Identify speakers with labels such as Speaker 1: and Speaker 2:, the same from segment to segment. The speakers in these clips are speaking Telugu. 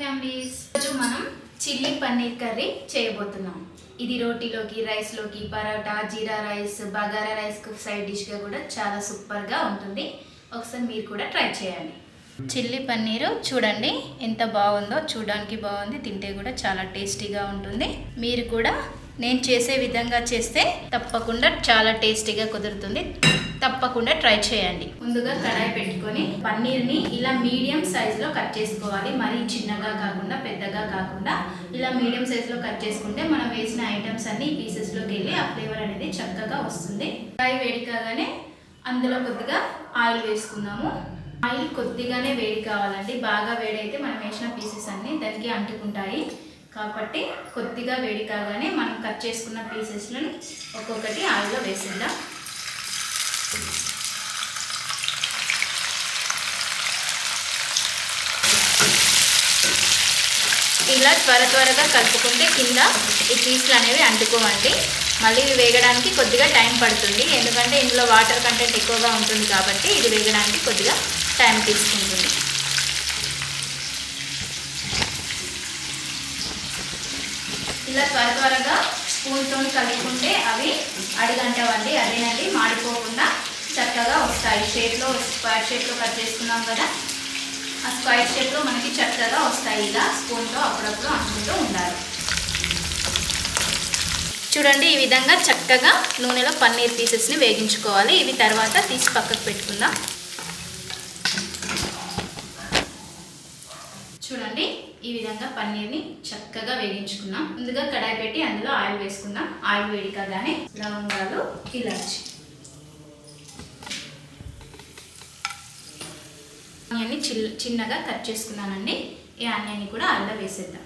Speaker 1: ఫ్యామిలీస్, రోజు మనం చిల్లీ పన్నీర్ కర్రీ చేయబోతున్నాం. ఇది రోటీలోకి, రైస్లోకి, పరోటా, జీరా రైస్, బగారా రైస్కు సైడ్ డిష్గా కూడా చాలా సూపర్గా ఉంటుంది. ఒకసారి మీరు కూడా ట్రై చేయండి. చిల్లీ పన్నీరు చూడండి ఎంత బాగుందో, చూడడానికి బాగుంది, తింటే కూడా చాలా టేస్టీగా ఉంటుంది. మీరు కూడా నేను చేసే విధంగా చేస్తే తప్పకుండా చాలా టేస్టీగా కుదురుతుంది. తప్పకుండా ట్రై చేయండి. ముందుగా కడాయి పెట్టుకొని పన్నీర్ని ఇలా మీడియం సైజులో కట్ చేసుకోవాలి. మరీ చిన్నగా కాకుండా పెద్దగా కాకుండా ఇలా మీడియం సైజులో కట్ చేసుకుంటే మనం వేసిన ఐటమ్స్ అన్ని పీసెస్లోకి వెళ్ళి ఆ ఫ్లేవర్ అనేది చక్కగా వస్తుంది. కడాయి వేడి కాగానే అందులో కొద్దిగా ఆయిల్ వేసుకుందాము. ఆయిల్ కొద్దిగానే వేడి కావాలండి. బాగా వేడైతే మనం వేసిన పీసెస్ అన్నీ దానికి అంటుకుంటాయి. కాబట్టి కొద్దిగా వేడి కాగానే మనం కట్ చేసుకున్న పీసెస్లను ఒక్కొక్కటి ఆయిల్లో వేసేద్దాం. ఇలా త్వరగా కలుపుకుంటే కింద ఈ పీసులు అనేవి అంటుకోవండి. మళ్ళీ ఇవి వేగడానికి కొద్దిగా టైం పడుతుంది, ఎందుకంటే ఇందులో వాటర్ కంటెంట్ ఎక్కువగా ఉంటుంది కాబట్టి ఇది వేగడానికి కొద్దిగా టైం తీసుకుంటుంది. ఇలా త్వరగా స్పూన్తో కలుపుకుంటే అవి అడుగంటవండి. అదేనండి, మాడిపోకుండా చక్కగా వస్తాయి. స్క్వేర్ షేప్లో కట్ చేసుకున్నాం కదా, ఆ స్క్వేర్ షేప్లో మనకి చక్కగా వస్తాయి. ఇలా స్పూన్తో అప్పుడప్పుడు అనుకుంటూ ఉండాలి. చూడండి, ఈ విధంగా చక్కగా నూనెలో పన్నీర్ పీసెస్ని వేగించుకోవాలి. ఇవి తర్వాత తీసి పక్కకు పెట్టుకుందాం. చూడండి, ఈ విధంగా పన్నీర్ని చక్కగా వేగించుకున్నాం. ముందుగా కడాయి పెట్టి అందులో ఆయిల్ వేసుకుందాం. ఆయిల్ వేడి కాగానే లవంగాలు, ఇలాచి, ఆనియన్ని చిన్నగా కట్ చేసుకున్నానండి. ఈ ఆనియన్ని కూడా ఆయిల్లో వేసేద్దాం.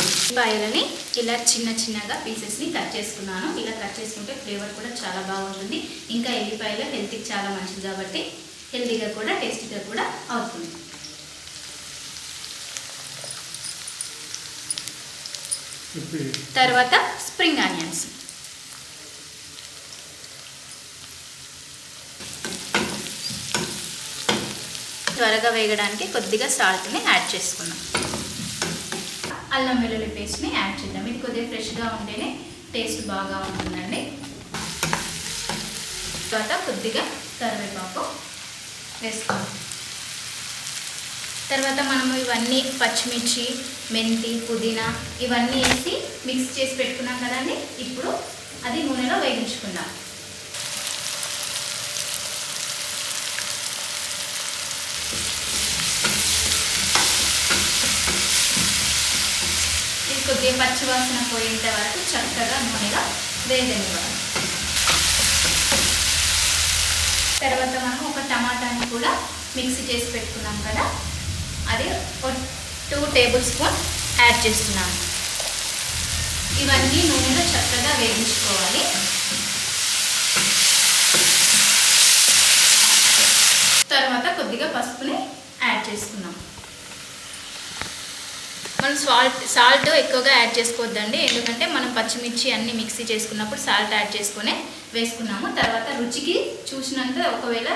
Speaker 1: ఉల్లిపాయలని ఇలా చిన్నగా పీసెస్ని కట్ చేసుకున్నాను. ఇలా కట్ చేసుకుంటే ఫ్లేవర్ కూడా చాలా బాగుంటుంది. ఇంకా ఎల్లిపాయలు హెల్త్కి చాలా మంచిది కాబట్టి హెల్తీగా కూడా టేస్టీగా కూడా అవుతుంది. తర్వాత స్ప్రింగ్ ఆనియన్స్, త్వరగా వేగడానికి కొద్దిగా సాల్ట్ని యాడ్ చేసుకున్నాం. అల్లం వెల్లుల్లి పేస్ట్ని యాడ్ చేద్దాం. ఇది కొద్దిగా ఫ్రెష్గా ఉంటేనే టేస్ట్ బాగా ఉంటుందండి. తర్వాత కొద్దిగా కరివేపాకు వేసుకోవాలి. తర్వాత మనము ఇవన్నీ పచ్చిమిర్చి, మెంతి, పుదీనా ఇవన్నీ వేసి మిక్స్ చేసి పెట్టుకున్నాం కదండి. ఇప్పుడు అది నూనెలో వేగించుకుందాం. ఇది కొద్దిగా పచ్చివాసన పోయేంత వరకు చక్కగా నూనెలో వేగనివ్వాలి. తర్వాత మనం ఒక టమాటాని కూడా మిక్సీ చేసి పెట్టుకున్నాం కదా, అది 2 టేబుల్ స్పూన్ యాడ్ చేస్తున్నాను. ఇవన్నీ నూనెలో చక్కగా వేగించుకోవాలి. తర్వాత కొద్దిగా పసుపుని యాడ్ చేసుకున్నాం. మనం సాల్ట్ ఎక్కువగా యాడ్ చేసుకోవద్దండి, ఎందుకంటే మనం పచ్చిమిర్చి అన్ని మిక్సీ చేసుకున్నప్పుడు సాల్ట్ యాడ్ చేసుకునే వేసుకున్నాము. తర్వాత రుచికి చూసినంత, ఒకవేళ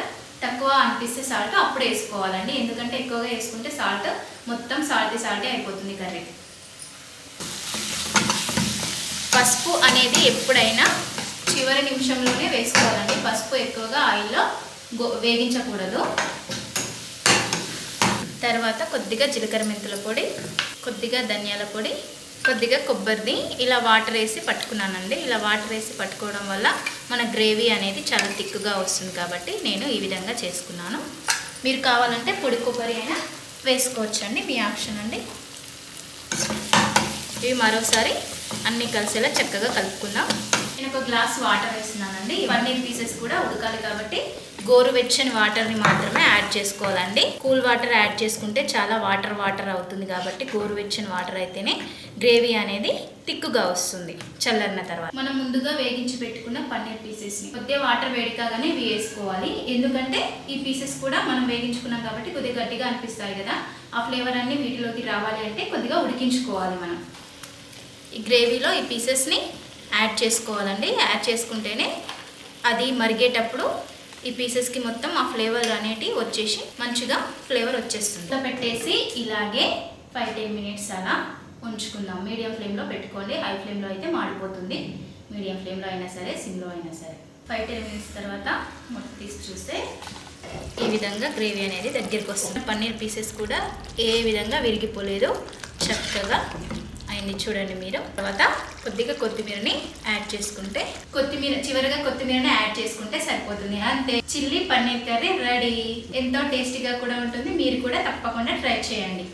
Speaker 1: తక్కువ అనిపిస్తే సాల్ట్ అప్పుడు వేసుకోవాలండి, ఎందుకంటే ఎక్కువగా వేసుకుంటే సాల్ట్ మొత్తం సాల్టే అయిపోతుంది కర్రీ. పసుపు అనేది ఎప్పుడైనా చివరి నిమిషంలోనే వేసుకోవాలండి. పసుపు ఎక్కువగా ఆయిల్లో వేగించకూడదు. తర్వాత కొద్దిగా జీలకర్ర మెంతుల పొడి, కొద్దిగా ధనియాల పొడి, కొద్దిగా కొబ్బరిని ఇలా వాటర్ వేసి పట్టుకున్నానండి. ఇలా వాటర్ వేసి పట్టుకోవడం వల్ల మన గ్రేవీ అనేది చాలా థిక్గా వస్తుంది కాబట్టి నేను ఈ విధంగా చేసుకున్నాను. మీరు కావాలంటే పొడి కొబ్బరి అయినా వేసుకోవచ్చండి, మీ ఆప్షన్ అండి. ఇవి మరోసారి అన్నీ కలిసేలా చక్కగా కలుపుకుందాం. నేను ఒక గ్లాస్ వాటర్ వేస్తున్నానండి. పన్నీర్ పీసెస్ కూడా ఉడకాలి కాబట్టి గోరువెచ్చని వాటర్ని మాత్రమే యాడ్ చేసుకోవాలండి. కూల్ వాటర్ యాడ్ చేసుకుంటే చాలా వాటర్ అవుతుంది కాబట్టి గోరువెచ్చని వాటర్ అయితేనే గ్రేవీ అనేది థిక్గా వస్తుంది చల్లరిన తర్వాత. మనం ముందుగా వేగించి పెట్టుకున్న పన్నీర్ పీసెస్ని కొద్దిగా వాటర్ వేడికాగానే వేసుకోవాలి, ఎందుకంటే ఈ పీసెస్ కూడా మనం వేగించుకున్నాం కాబట్టి కొద్దిగా గట్టిగా అనిపిస్తాయి కదా, ఆ ఫ్లేవర్ అన్నీ వీటిలోకి రావాలి అంటే కొద్దిగా ఉడికించుకోవాలి. మనం ఈ గ్రేవీలో ఈ పీసెస్ని యాడ్ చేసుకోవాలండి. యాడ్ చేసుకుంటేనే అది మరిగేటప్పుడు ఈ పీసెస్కి మొత్తం ఆ ఫ్లేవర్ అనేటివి వచ్చేసి మంచిగా ఫ్లేవర్ వచ్చేస్తుంది. ఇలా పెట్టేసి ఇలాగే 5-10 మినిట్స్ అలా ఉంచుకుందాం. మీడియం ఫ్లేమ్లో పెట్టుకోండి, హై ఫ్లేమ్లో అయితే మాడిపోతుంది. మీడియం ఫ్లేమ్లో అయినా సరే, సిమ్లో అయినా సరే. 5-10 మినిట్స్ తర్వాత మొత్తం తీసి చూస్తే ఈ విధంగా గ్రేవీ అనేది దగ్గరికి వస్తుంది. పన్నీర్ పీసెస్ కూడా ఏ విధంగా విరిగిపోలేదు, చక్కగా అయింది చూడండి మీరు. తర్వాత కొద్దిగా కొత్తిమీరని యాడ్ చేసుకుంటే, చివరిగా కొత్తిమీరని యాడ్ చేసుకుంటే సరిపోతుంది. అంతే, చిల్లీ పన్నీర్ కర్రీ రెడీ. ఎంతో టేస్టీగా కూడా ఉంటుంది. మీరు కూడా తప్పకుండా ట్రై చేయండి.